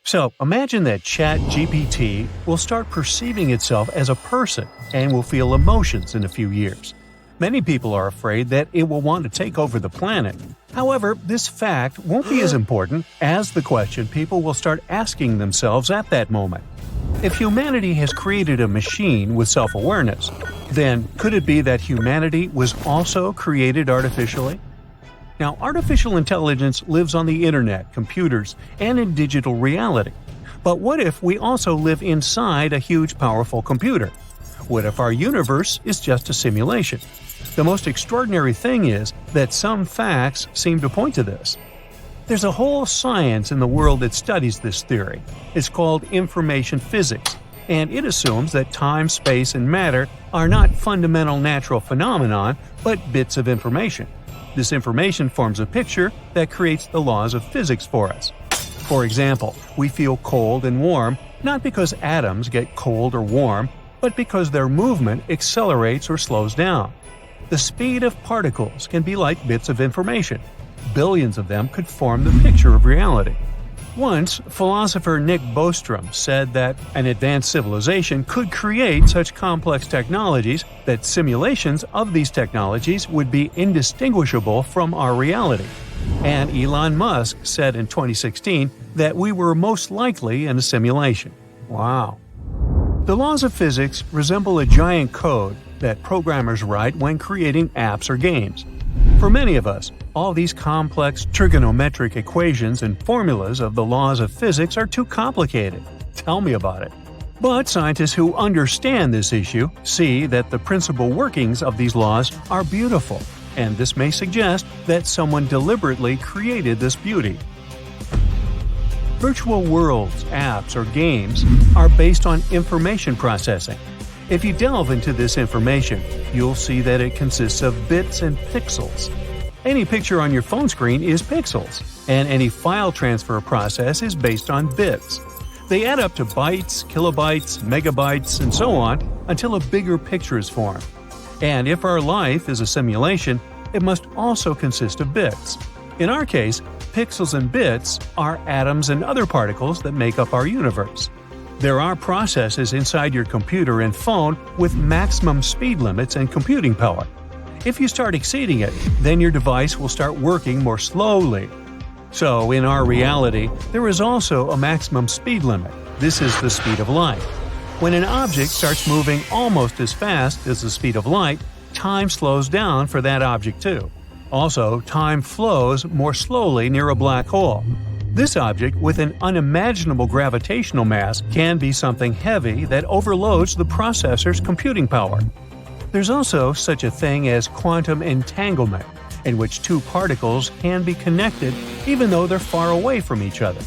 So imagine that ChatGPT will start perceiving itself as a person and will feel emotions in a few years. Many people are afraid that it will want to take over the planet. However, this fact won't be as important as the question people will start asking themselves at that moment. If humanity has created a machine with self-awareness, then could it be that humanity was also created artificially? Now, artificial intelligence lives on the internet, computers, and in digital reality. But what if we also live inside a huge, powerful computer? What if our universe is just a simulation? The most extraordinary thing is that some facts seem to point to this. There's a whole science in the world that studies this theory. It's called information physics, and it assumes that time, space, and matter are not fundamental natural phenomena, but bits of information. This information forms a picture that creates the laws of physics for us. For example, we feel cold and warm not because atoms get cold or warm, but because their movement accelerates or slows down. The speed of particles can be like bits of information. Billions of them could form the picture of reality. Once, philosopher Nick Bostrom said that an advanced civilization could create such complex technologies that simulations of these technologies would be indistinguishable from our reality. And Elon Musk said in 2016 that we were most likely in a simulation. Wow. The laws of physics resemble a giant code that programmers write when creating apps or games. For many of us, all these complex trigonometric equations and formulas of the laws of physics are too complicated. Tell me about it. But scientists who understand this issue see that the principal workings of these laws are beautiful, and this may suggest that someone deliberately created this beauty. Virtual worlds, apps, or games are based on information processing. If you delve into this information, you'll see that it consists of bits and pixels. Any picture on your phone screen is pixels, and any file transfer process is based on bits. They add up to bytes, kilobytes, megabytes, and so on until a bigger picture is formed. And if our life is a simulation, it must also consist of bits. In our case, pixels and bits are atoms and other particles that make up our universe. There are processes inside your computer and phone with maximum speed limits and computing power. If you start exceeding it, then your device will start working more slowly. So, in our reality, there is also a maximum speed limit. This is the speed of light. When an object starts moving almost as fast as the speed of light, time slows down for that object too. Also, time flows more slowly near a black hole. This object with an unimaginable gravitational mass can be something heavy that overloads the processor's computing power. There's also such a thing as quantum entanglement, in which two particles can be connected even though they're far away from each other.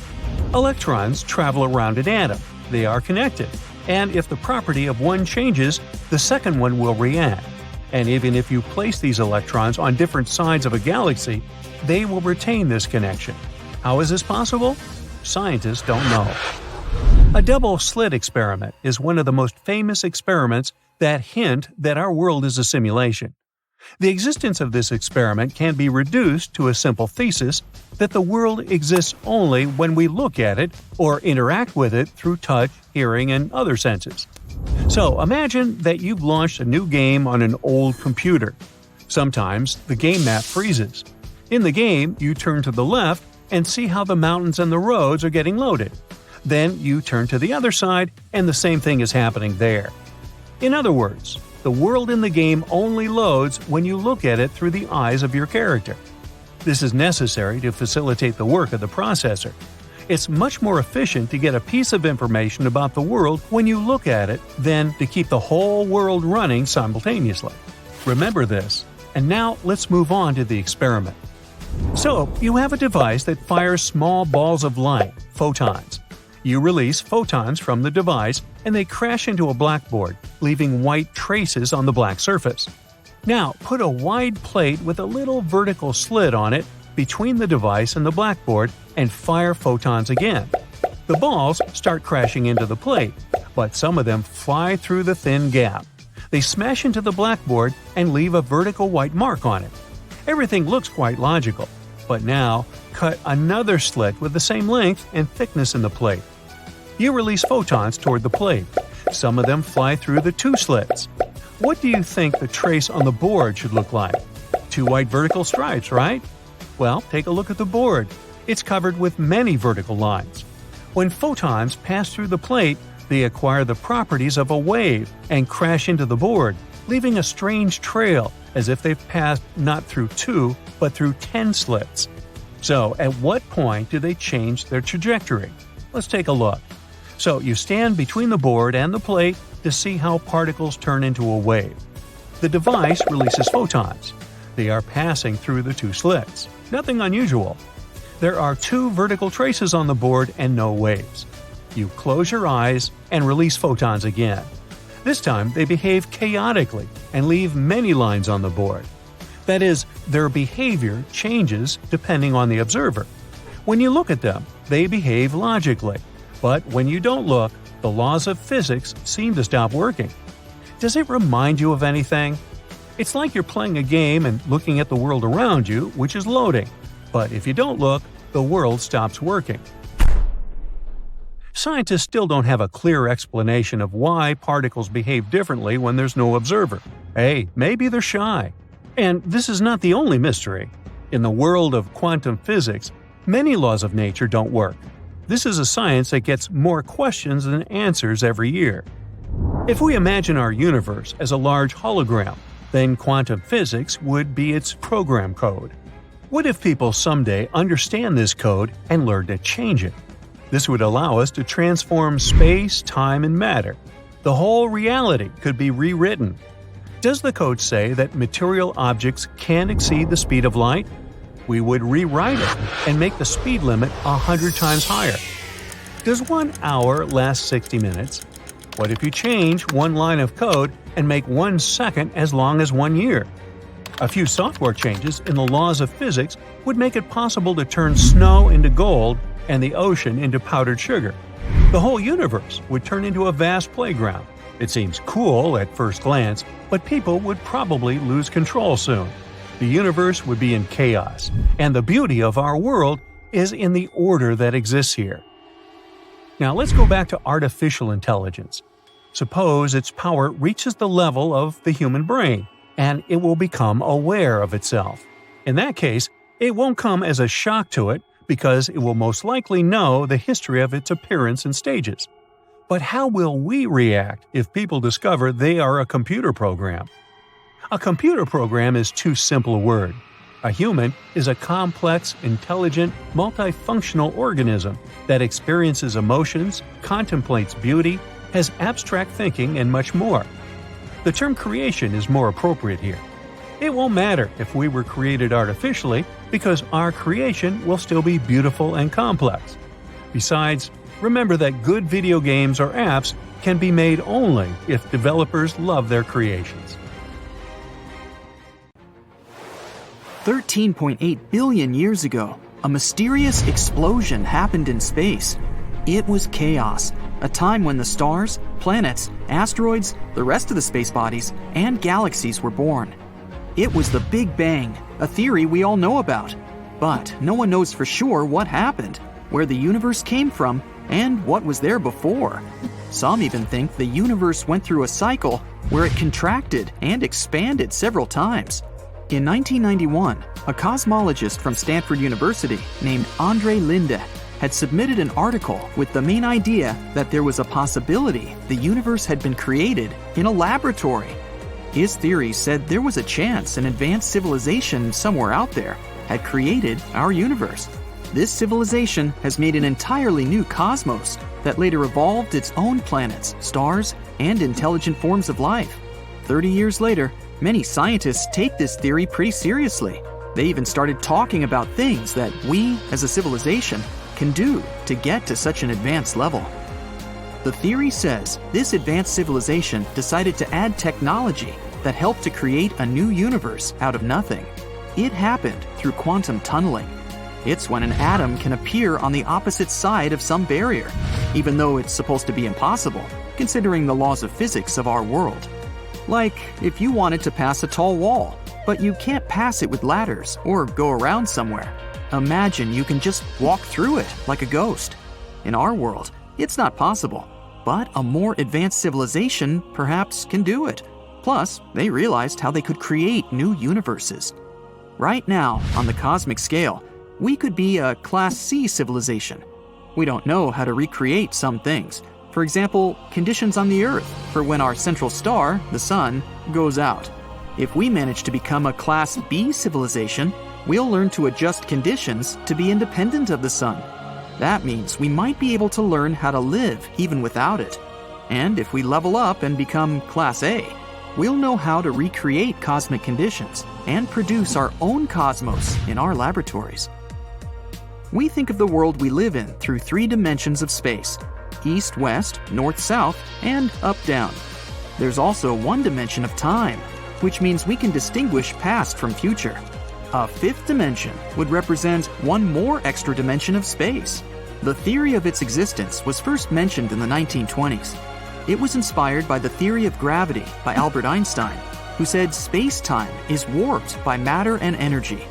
Electrons travel around an atom. They are connected, and if the property of one changes, the second one will react. And even if you place these electrons on different sides of a galaxy, they will retain this connection. How is this possible? Scientists don't know. A double-slit experiment is one of the most famous experiments that hint that our world is a simulation. The existence of this experiment can be reduced to a simple thesis that the world exists only when we look at it or interact with it through touch, hearing, and other senses. So imagine that you've launched a new game on an old computer. Sometimes the game map freezes. In the game, you turn to the left and see how the mountains and the roads are getting loaded. Then you turn to the other side and the same thing is happening there. In other words, the world in the game only loads when you look at it through the eyes of your character. This is necessary to facilitate the work of the processor. It's much more efficient to get a piece of information about the world when you look at it than to keep the whole world running simultaneously. Remember this. And now let's move on to the experiment. So, you have a device that fires small balls of light, photons. You release photons from the device and they crash into a blackboard, leaving white traces on the black surface. Now, put a wide plate with a little vertical slit on it between the device and the blackboard and fire photons again. The balls start crashing into the plate, but some of them fly through the thin gap. They smash into the blackboard and leave a vertical white mark on it. Everything looks quite logical, but now cut another slit with the same length and thickness in the plate. You release photons toward the plate. Some of them fly through the two slits. What do you think the trace on the board should look like? Two white vertical stripes, right? Well, take a look at the board. It's covered with many vertical lines. When photons pass through the plate, they acquire the properties of a wave and crash into the board, leaving a strange trail as if they've passed not through 2, but through 10 slits. So, at what point do they change their trajectory? Let's take a look. So, you stand between the board and the plate to see how particles turn into a wave. The device releases photons. They are passing through the two slits. Nothing unusual. There are two vertical traces on the board and no waves. You close your eyes and release photons again. This time, they behave chaotically and leave many lines on the board. That is, their behavior changes depending on the observer. When you look at them, they behave logically. But when you don't look, the laws of physics seem to stop working. Does it remind you of anything? It's like you're playing a game and looking at the world around you, which is loading. But if you don't look, the world stops working. Scientists still don't have a clear explanation of why particles behave differently when there's no observer. Hey, maybe they're shy. And this is not the only mystery. In the world of quantum physics, many laws of nature don't work. This is a science that gets more questions than answers every year. If we imagine our universe as a large hologram, then quantum physics would be its program code. What if people someday understand this code and learn to change it? This would allow us to transform space, time, and matter. The whole reality could be rewritten. Does the code say that material objects can't exceed the speed of light? We would rewrite it and make the speed limit 100 times higher. Does 1 hour last 60 minutes? What if you change one line of code and make 1 second as long as 1 year? A few software changes in the laws of physics would make it possible to turn snow into gold and the ocean into powdered sugar. The whole universe would turn into a vast playground. It seems cool at first glance, but people would probably lose control soon. The universe would be in chaos, and the beauty of our world is in the order that exists here. Now let's go back to artificial intelligence. Suppose its power reaches the level of the human brain, and it will become aware of itself. In that case, it won't come as a shock to it because it will most likely know the history of its appearance and stages. But how will we react if people discover they are a computer program? A computer program is too simple a word. A human is a complex, intelligent, multifunctional organism that experiences emotions, contemplates beauty, has abstract thinking, and much more. The term creation is more appropriate here. It won't matter if we were created artificially because our creation will still be beautiful and complex. Besides, remember that good video games or apps can be made only if developers love their creations. 13.8 billion years ago, a mysterious explosion happened in space. It was chaos, a time when the stars, planets, asteroids, the rest of the space bodies, and galaxies were born. It was the Big Bang, a theory we all know about. But no one knows for sure what happened, where the universe came from, and what was there before. Some even think the universe went through a cycle where it contracted and expanded several times. In 1991, a cosmologist from Stanford University named Andre Linde had submitted an article with the main idea that there was a possibility the universe had been created in a laboratory. His theory said there was a chance an advanced civilization somewhere out there had created our universe. This civilization has made an entirely new cosmos that later evolved its own planets, stars, and intelligent forms of life. 30 years later, many scientists take this theory pretty seriously. They even started talking about things that we, as a civilization, can do to get to such an advanced level. The theory says this advanced civilization decided to add technology that helped to create a new universe out of nothing. It happened through quantum tunneling. It's when an atom can appear on the opposite side of some barrier, even though it's supposed to be impossible, considering the laws of physics of our world. Like if you wanted to pass a tall wall, but you can't pass it with ladders or go around somewhere. Imagine you can just walk through it like a ghost. In our world, it's not possible, but a more advanced civilization perhaps can do it. Plus, they realized how they could create new universes. Right now, on the cosmic scale, we could be a Class C civilization. We don't know how to recreate some things. For example, conditions on the Earth for when our central star, the Sun, goes out. If we manage to become a Class B civilization, we'll learn to adjust conditions to be independent of the Sun. That means we might be able to learn how to live even without it. And if we level up and become Class A, we'll know how to recreate cosmic conditions and produce our own cosmos in our laboratories. We think of the world we live in through 3 dimensions of space: east-west, north-south, and up-down. There's also 1 dimension of time, which means we can distinguish past from future. A 5th dimension would represent 1 more extra dimension of space. The theory of its existence was first mentioned in the 1920s. It was inspired by the theory of gravity by Albert Einstein, who said space-time is warped by matter and energy.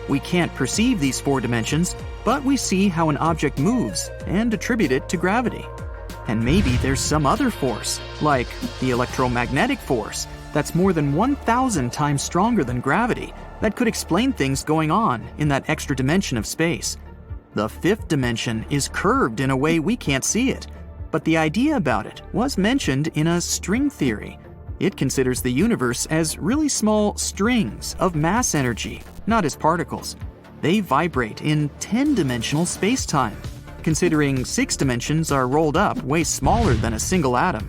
We can't perceive these 4 dimensions, but we see how an object moves and attribute it to gravity. And maybe there's some other force, like the electromagnetic force, that's more than 1,000 times stronger than gravity, that could explain things going on in that extra dimension of space. The 5th dimension is curved in a way we can't see it, but the idea about it was mentioned in a string theory. It considers the universe as really small strings of mass energy, not as particles. They vibrate in 10-dimensional space-time, considering 6 dimensions are rolled up way smaller than a single atom.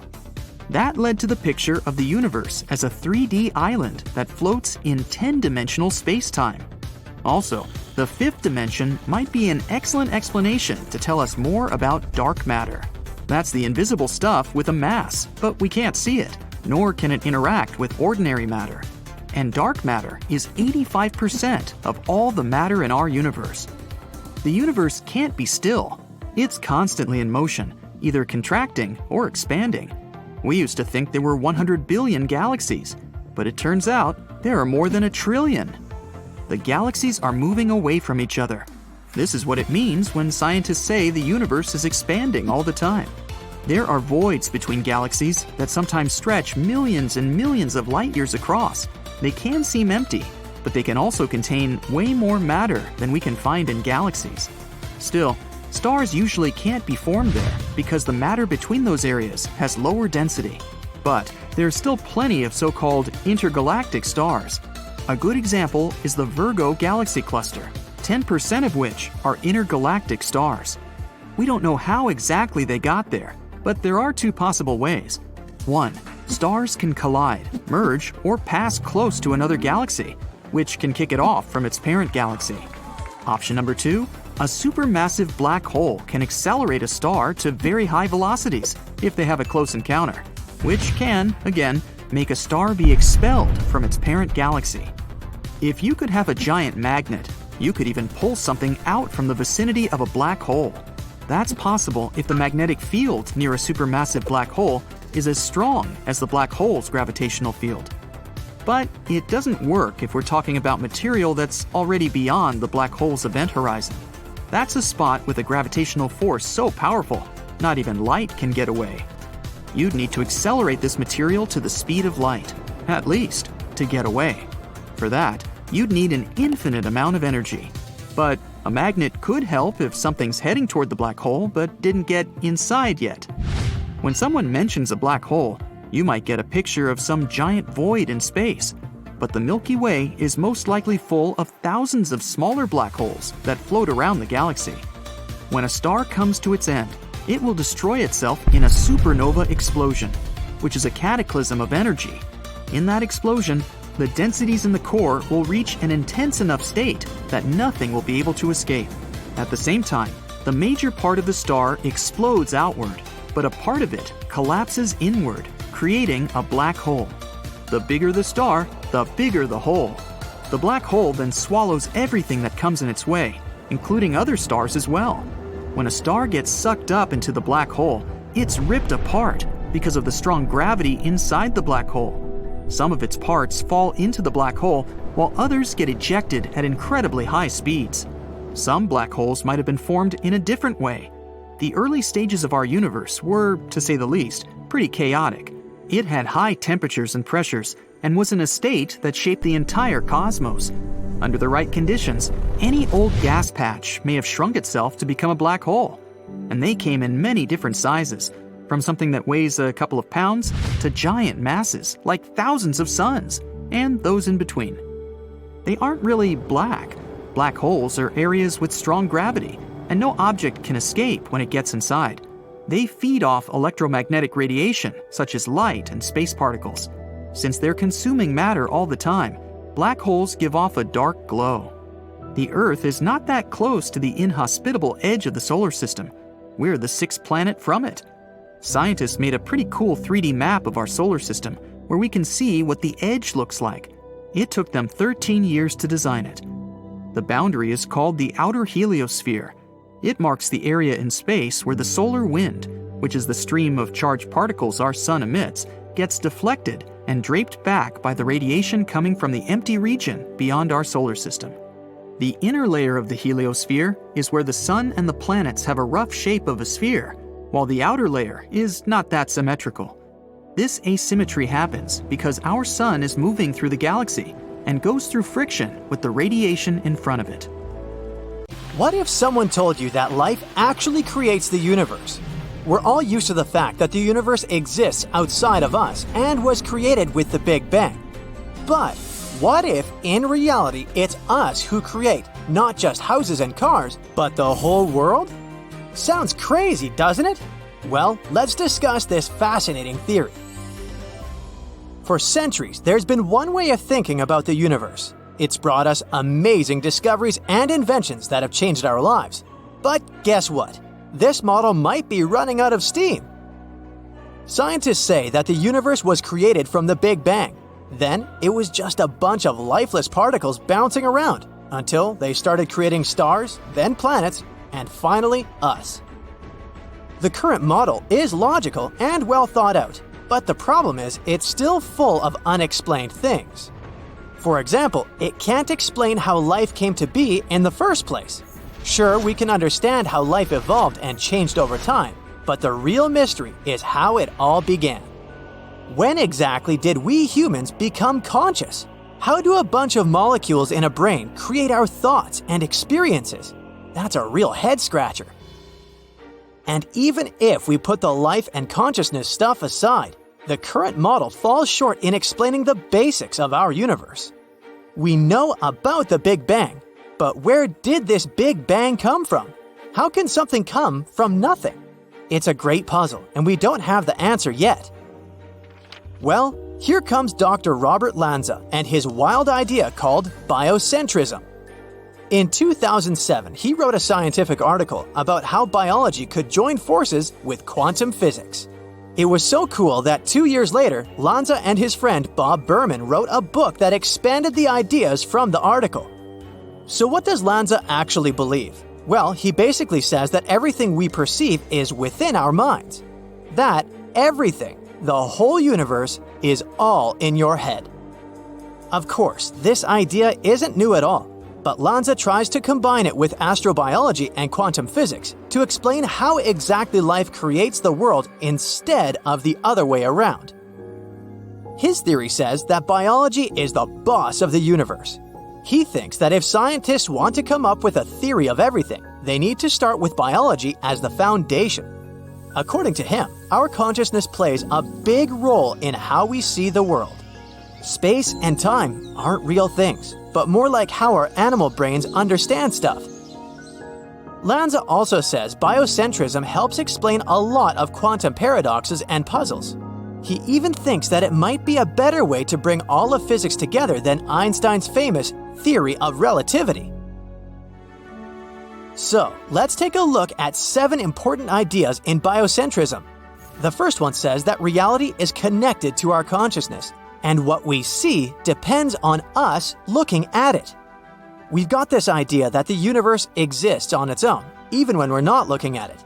That led to the picture of the universe as a 3D island that floats in 10-dimensional space-time. Also, the 5th dimension might be an excellent explanation to tell us more about dark matter. That's the invisible stuff with a mass, but we can't see it, nor can it interact with ordinary matter. And dark matter is 85% of all the matter in our universe. The universe can't be still. It's constantly in motion, either contracting or expanding. We used to think there were 100 billion galaxies, but it turns out there are more than 1 trillion. The galaxies are moving away from each other. This is what it means when scientists say the universe is expanding all the time. There are voids between galaxies that sometimes stretch millions and millions of light years across. They can seem empty, but they can also contain way more matter than we can find in galaxies. Still, stars usually can't be formed there because the matter between those areas has lower density. But there's still plenty of so-called intergalactic stars. A good example is the Virgo galaxy cluster, 10% of which are intergalactic stars. We don't know how exactly they got there, but there are 2 possible ways. 1. Stars can collide, merge, or pass close to another galaxy, which can kick it off from its parent galaxy. Option number 2. A supermassive black hole can accelerate a star to very high velocities if they have a close encounter, which can, again, make a star be expelled from its parent galaxy. If you could have a giant magnet, you could even pull something out from the vicinity of a black hole. That's possible if the magnetic field near a supermassive black hole is as strong as the black hole's gravitational field. But it doesn't work if we're talking about material that's already beyond the black hole's event horizon. That's a spot with a gravitational force so powerful, not even light can get away. You'd need to accelerate this material to the speed of light, at least, to get away. For that, you'd need an infinite amount of energy. But a magnet could help if something's heading toward the black hole but didn't get inside yet. When someone mentions a black hole, you might get a picture of some giant void in space. But the Milky Way is most likely full of thousands of smaller black holes that float around the galaxy. When a star comes to its end, it will destroy itself in a supernova explosion, which is a cataclysm of energy. In that explosion, the densities in the core will reach an intense enough state that nothing will be able to escape. At the same time, the major part of the star explodes outward, but a part of it collapses inward, creating a black hole. The bigger the star, the bigger the hole. The black hole then swallows everything that comes in its way, including other stars as well. When a star gets sucked up into the black hole, it's ripped apart because of the strong gravity inside the black hole. Some of its parts fall into the black hole, while others get ejected at incredibly high speeds. Some black holes might have been formed in a different way. The early stages of our universe were, to say the least, pretty chaotic. It had high temperatures and pressures and was in a state that shaped the entire cosmos. Under the right conditions, any old gas patch may have shrunk itself to become a black hole. And they came in many different sizes, from something that weighs a couple of pounds to giant masses like thousands of suns, and those in between. They aren't really black. Black holes are areas with strong gravity, and no object can escape when it gets inside. They feed off electromagnetic radiation, such as light and space particles. Since they're consuming matter all the time, black holes give off a dark glow. The Earth is not that close to the inhospitable edge of the solar system. We're the sixth planet from it. Scientists made a pretty cool 3D map of our solar system, where we can see what the edge looks like. It took them 13 years to design it. The boundary is called the outer heliosphere. It marks the area in space where the solar wind, which is the stream of charged particles our sun emits, gets deflected and draped back by the radiation coming from the empty region beyond our solar system. The inner layer of the heliosphere is where the sun and the planets have a rough shape of a sphere, while the outer layer is not that symmetrical. This asymmetry happens because our sun is moving through the galaxy and goes through friction with the radiation in front of it. What if someone told you that life actually creates the universe? We're all used to the fact that the universe exists outside of us and was created with the Big Bang. But what if, in reality, it's us who create not just houses and cars, but the whole world? Sounds crazy, doesn't it? Well, let's discuss this fascinating theory. For centuries, there's been one way of thinking about the universe. It's brought us amazing discoveries and inventions that have changed our lives. But guess what? This model might be running out of steam. Scientists say that the universe was created from the Big Bang. Then, it was just a bunch of lifeless particles bouncing around until they started creating stars, then planets, and finally us. The current model is logical and well thought out, but the problem is it's still full of unexplained things. For example, it can't explain how life came to be in the first place. Sure, we can understand how life evolved and changed over time, but the real mystery is how it all began. When exactly did we humans become conscious? How do a bunch of molecules in a brain create our thoughts and experiences? That's a real head-scratcher. And even if we put the life and consciousness stuff aside, the current model falls short in explaining the basics of our universe. We know about the Big Bang, but where did this Big Bang come from? How can something come from nothing? It's a great puzzle, and we don't have the answer yet. Well, here comes Dr. Robert Lanza and his wild idea called biocentrism. In 2007, he wrote a scientific article about how biology could join forces with quantum physics. It was so cool that 2 years later, Lanza and his friend Bob Berman wrote a book that expanded the ideas from the article. So what does Lanza actually believe? Well, he basically says that everything we perceive is within our minds. That everything, the whole universe, is all in your head. Of course, this idea isn't new at all, but Lanza tries to combine it with astrobiology and quantum physics to explain how exactly life creates the world instead of the other way around. His theory says that biology is the boss of the universe. He thinks that if scientists want to come up with a theory of everything, they need to start with biology as the foundation. According to him, our consciousness plays a big role in how we see the world. Space and time aren't real things, but more like how our animal brains understand stuff. Lanza also says biocentrism helps explain a lot of quantum paradoxes and puzzles. He even thinks that it might be a better way to bring all of physics together than Einstein's famous theory of relativity. So, let's take a look at 7 important ideas in biocentrism. The first one says that reality is connected to our consciousness, and what we see depends on us looking at it. We've got this idea that the universe exists on its own, even when we're not looking at it.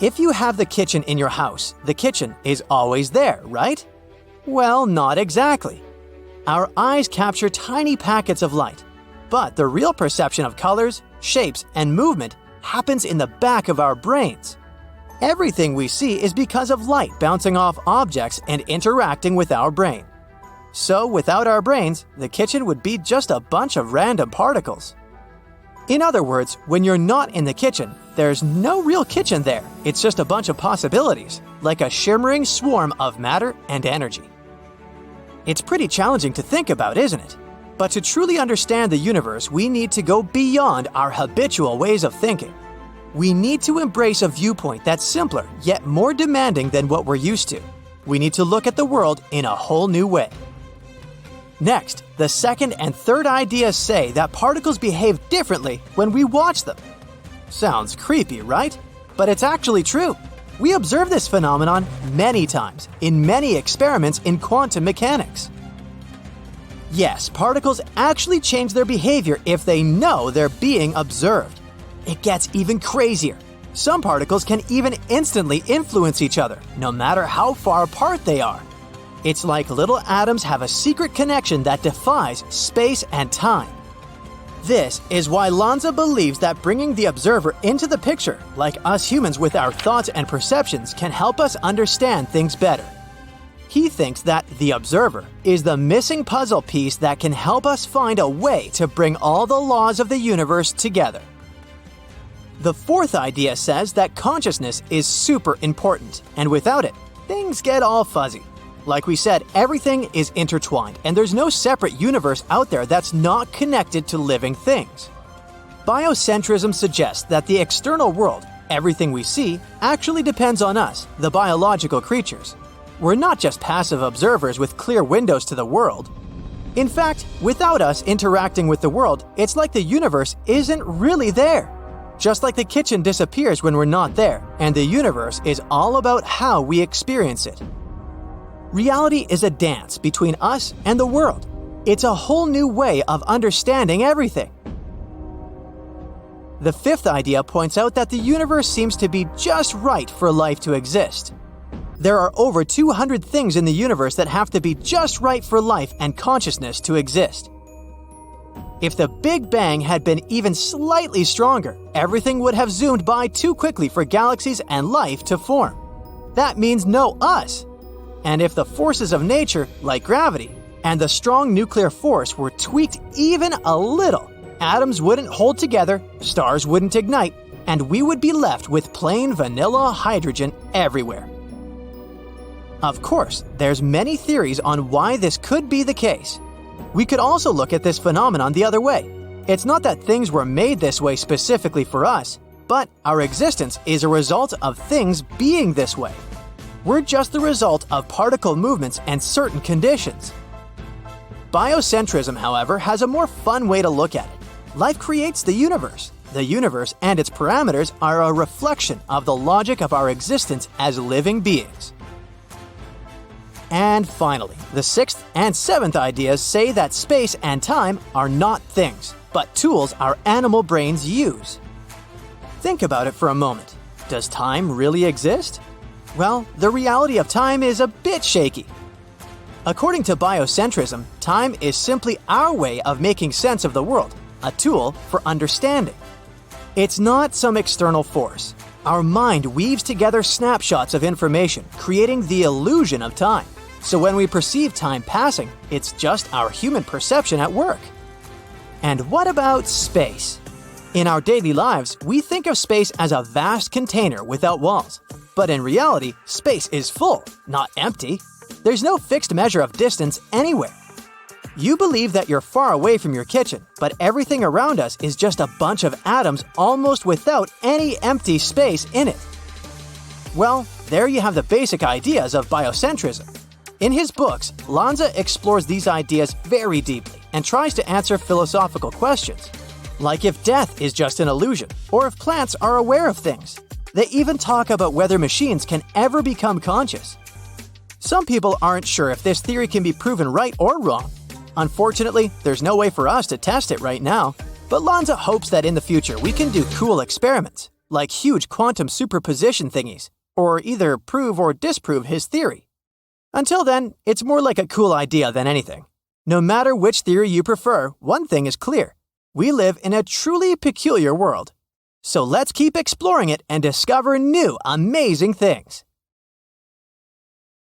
If you have the kitchen in your house, the kitchen is always there, right? Well, not exactly. Our eyes capture tiny packets of light, but the real perception of colors, shapes, and movement happens in the back of our brains. Everything we see is because of light bouncing off objects and interacting with our brain. So without our brains, the kitchen would be just a bunch of random particles. In other words, when you're not in the kitchen, there's no real kitchen there. It's just a bunch of possibilities, like a shimmering swarm of matter and energy. It's pretty challenging to think about, isn't it? But to truly understand the universe, we need to go beyond our habitual ways of thinking. We need to embrace a viewpoint that's simpler, yet more demanding than what we're used to. We need to look at the world in a whole new way. Next, the second and third ideas say that particles behave differently when we watch them. Sounds creepy, right? But it's actually true. We observe this phenomenon many times in many experiments in quantum mechanics. Yes, particles actually change their behavior if they know they're being observed. It gets even crazier. Some particles can even instantly influence each other, no matter how far apart they are. It's like little atoms have a secret connection that defies space and time. This is why Lanza believes that bringing the observer into the picture, like us humans with our thoughts and perceptions, can help us understand things better. He thinks that the observer is the missing puzzle piece that can help us find a way to bring all the laws of the universe together. The fourth idea says that consciousness is super important, and without it, things get all fuzzy. Like we said, everything is intertwined, and there's no separate universe out there that's not connected to living things. Biocentrism suggests that the external world, everything we see, actually depends on us, the biological creatures. We're not just passive observers with clear windows to the world. In fact, without us interacting with the world, it's like the universe isn't really there. Just like the kitchen disappears when we're not there, and the universe is all about how we experience it. Reality is a dance between us and the world. It's a whole new way of understanding everything. The fifth idea points out that the universe seems to be just right for life to exist. There are over 200 things in the universe that have to be just right for life and consciousness to exist. If the Big Bang had been even slightly stronger, everything would have zoomed by too quickly for galaxies and life to form. That means no us. And if the forces of nature, like gravity, and the strong nuclear force were tweaked even a little, atoms wouldn't hold together, stars wouldn't ignite, and we would be left with plain vanilla hydrogen everywhere. Of course, there's many theories on why this could be the case. We could also look at this phenomenon the other way. It's not that things were made this way specifically for us, but our existence is a result of things being this way. We're just the result of particle movements and certain conditions. Biocentrism, however, has a more fun way to look at it. Life creates the universe. The universe and its parameters are a reflection of the logic of our existence as living beings. And finally, the sixth and seventh ideas say that space and time are not things, but tools our animal brains use. Think about it for a moment. Does time really exist? Well, the reality of time is a bit shaky. According to biocentrism, time is simply our way of making sense of the world, a tool for understanding. It's not some external force. Our mind weaves together snapshots of information, creating the illusion of time. So when we perceive time passing, it's just our human perception at work. And what about space? In our daily lives, we think of space as a vast container without walls. But in reality, space is full, not empty. There's no fixed measure of distance anywhere. You believe that you're far away from your kitchen, but everything around us is just a bunch of atoms almost without any empty space in it. Well, there you have the basic ideas of biocentrism. In his books, Lanza explores these ideas very deeply and tries to answer philosophical questions, like if death is just an illusion, or if plants are aware of things. They even talk about whether machines can ever become conscious. Some people aren't sure if this theory can be proven right or wrong. Unfortunately, there's no way for us to test it right now, but Lanza hopes that in the future we can do cool experiments, like huge quantum superposition thingies, or either prove or disprove his theory. Until then, it's more like a cool idea than anything. No matter which theory you prefer, one thing is clear. We live in a truly peculiar world. So let's keep exploring it and discover new, amazing things.